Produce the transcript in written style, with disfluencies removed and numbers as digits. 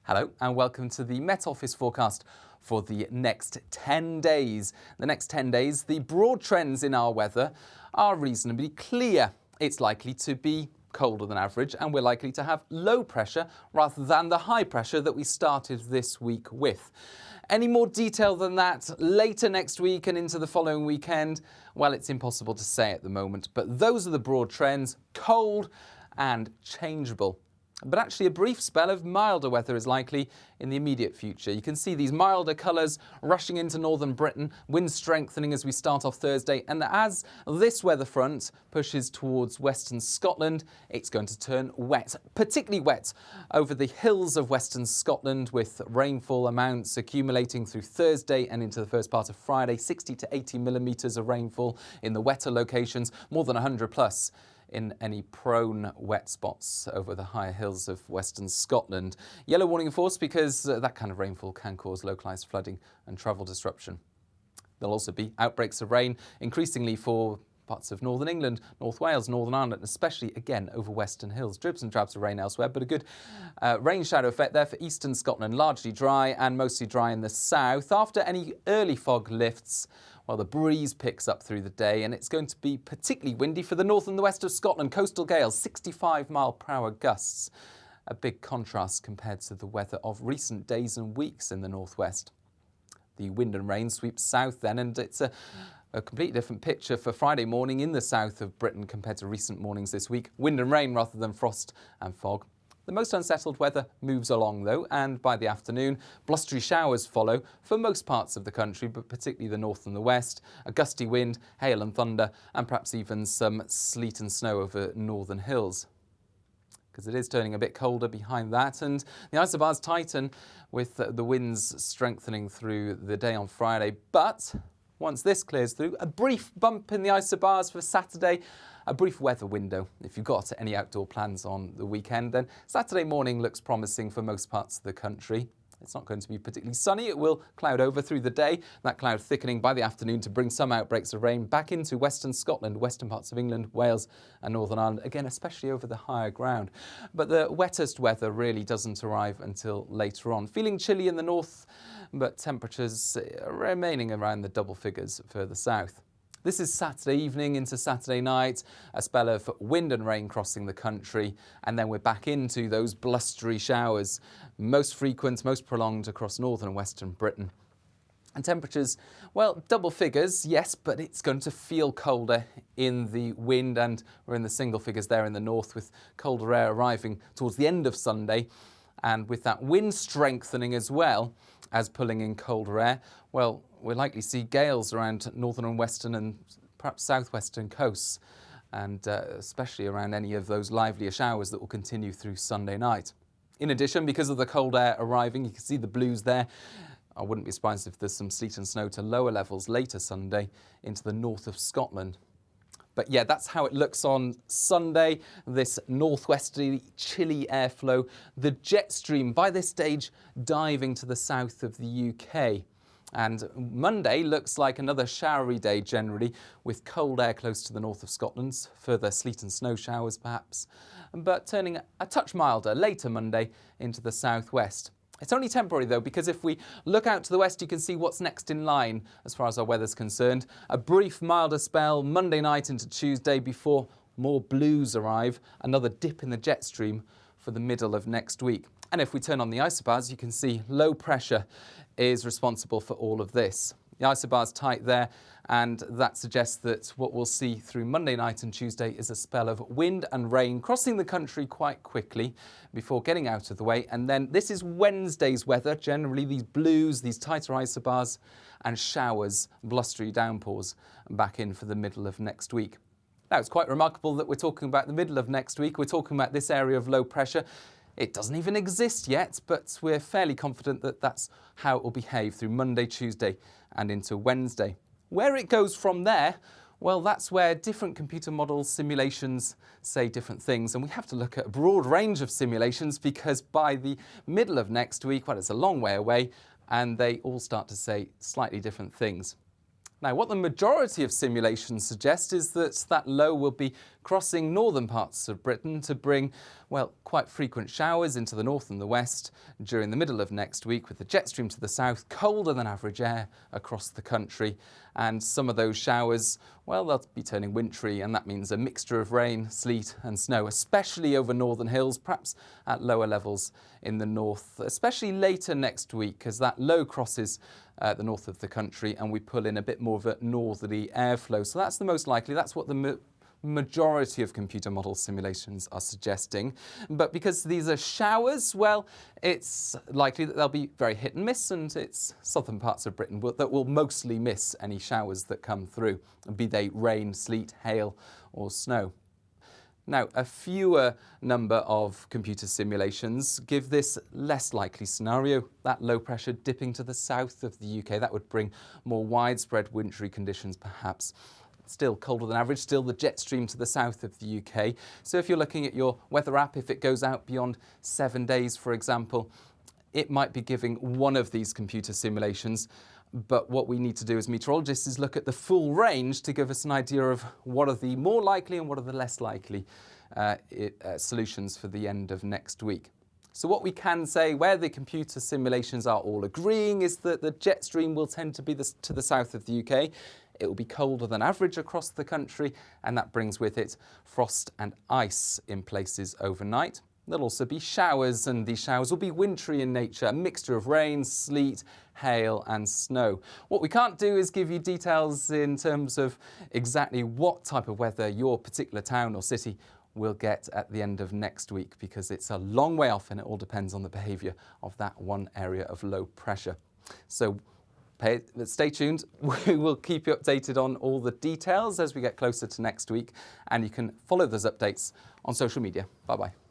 Hello and welcome to the Met Office forecast for the next 10 days. The next 10 days, the broad trends in our weather are reasonably clear. It's likely to be colder than average and we're likely to have low pressure rather than the high pressure that we started this week with. Any more detail than that later next week and into the following weekend? Well, it's impossible to say at the moment, but those are the broad trends: cold and changeable. But actually a brief spell of milder weather is likely in the immediate future. You can see these milder colours rushing into northern Britain, winds strengthening as we start off Thursday, and as this weather front pushes towards western Scotland, it's going to turn wet, particularly wet over the hills of western Scotland, with rainfall amounts accumulating through Thursday and into the first part of Friday. 60 to 80 millimetres of rainfall in the wetter locations, more than 100 plus in any prone wet spots over the higher hills of western Scotland. Yellow warning in force because that kind of rainfall can cause localised flooding and travel disruption. There'll also be outbreaks of rain increasingly for parts of northern England, North Wales, Northern Ireland, especially again over western hills. Dribs and drabs of rain elsewhere, but a good rain shadow effect there for eastern Scotland. Largely dry and mostly dry in the south. After any early fog lifts, well, the breeze picks up through the day and it's going to be particularly windy for the north and the west of Scotland. Coastal gales, 65-mile-per-hour gusts. A big contrast compared to the weather of recent days and weeks in the northwest. The wind and rain sweeps south then, and it's a completely different picture for Friday morning in the south of Britain compared to recent mornings this week. Wind and rain rather than frost and fog. The most unsettled weather moves along though, and by the afternoon, blustery showers follow for most parts of the country, but particularly the north and the west. A gusty wind, hail and thunder, and perhaps even some sleet and snow over northern hills, because it is turning a bit colder behind that, and the isobars tighten with the winds strengthening through the day on Friday. But once this clears through, a brief bump in the isobars for Saturday, a brief weather window. If you've got any outdoor plans on the weekend, then Saturday morning looks promising for most parts of the country. It's not going to be particularly sunny. It will cloud over through the day, that cloud thickening by the afternoon to bring some outbreaks of rain back into western Scotland, western parts of England, Wales and Northern Ireland, again especially over the higher ground. But the wettest weather really doesn't arrive until later on. Feeling chilly in the north, but temperatures remaining around the double figures further south. This is Saturday evening into Saturday night, a spell of wind and rain crossing the country, and then we're back into those blustery showers, most frequent, most prolonged across northern and western Britain. And temperatures, well, double figures, yes, but it's going to feel colder in the wind, and we're in the single figures there in the north, with colder air arriving towards the end of Sunday. And with that wind strengthening as well as pulling in colder air, well, we'll likely see gales around northern and western and perhaps southwestern coasts, and especially around any of those livelier showers that will continue through Sunday night. In addition, because of the cold air arriving, you can see the blues there. I wouldn't be surprised if there's some sleet and snow to lower levels later Sunday into the north of Scotland. But yeah, that's how it looks on Sunday, this northwesterly chilly airflow. The jet stream by this stage diving to the south of the UK. And Monday looks like another showery day generally, with cold air close to the north of Scotland, further sleet and snow showers perhaps, but turning a touch milder later Monday into the southwest. It's only temporary though, because if we look out to the west, you can see what's next in line as far as our weather's concerned. A brief milder spell Monday night into Tuesday before more blues arrive, another dip in the jet stream for the middle of next week. And if we turn on the isobars, you can see low pressure is responsible for all of this. The isobars tight there, and that suggests that what we'll see through Monday night and Tuesday is a spell of wind and rain crossing the country quite quickly before getting out of the way. And then this is Wednesday's weather, generally these blues, these tighter isobars and showers, blustery downpours back in for the middle of next week. Now, it's quite remarkable that we're talking about the middle of next week. We're talking about this area of low pressure. It doesn't even exist yet, but we're fairly confident that that's how it will behave through Monday, Tuesday and into Wednesday. Where it goes from there, well, that's where different computer models, simulations say different things. And we have to look at a broad range of simulations, because by the middle of next week, well, it's a long way away, and they all start to say slightly different things. Now, what the majority of simulations suggest is that that low will be crossing northern parts of Britain to bring, well, quite frequent showers into the north and the west during the middle of next week, with the jet stream to the south, colder than average air across the country. And some of those showers, well, they'll be turning wintry, and that means a mixture of rain, sleet and snow, especially over northern hills, perhaps at lower levels in the north, especially later next week as that low crosses the north of the country and we pull in a bit more of a northerly airflow. So that's the most likely. That's what the majority of computer model simulations are suggesting. But because these are showers, well, it's likely that they'll be very hit and miss, and it's southern parts of Britain that will mostly miss any showers that come through, be they rain, sleet, hail or snow. Now, a fewer number of computer simulations give this less likely scenario, that low pressure dipping to the south of the UK. That would bring more widespread wintry conditions perhaps. Still colder than average, still the jet stream to the south of the UK. So if you're looking at your weather app, if it goes out beyond 7 days, for example, it might be giving one of these computer simulations. But what we need to do as meteorologists is look at the full range to give us an idea of what are the more likely and what are the less likely solutions for the end of next week. So what we can say, where the computer simulations are all agreeing, is that the jet stream will tend to be to the south of the UK. It will be colder than average across the country, and that brings with it frost and ice in places overnight. There'll also be showers, and these showers will be wintry in nature, a mixture of rain, sleet, hail and snow. What we can't do is give you details in terms of exactly what type of weather your particular town or city will get at the end of next week, because it's a long way off and it all depends on the behaviour of that one area of low pressure. So stay tuned. We will keep you updated on all the details as we get closer to next week, and you can follow those updates on social media. Bye-bye.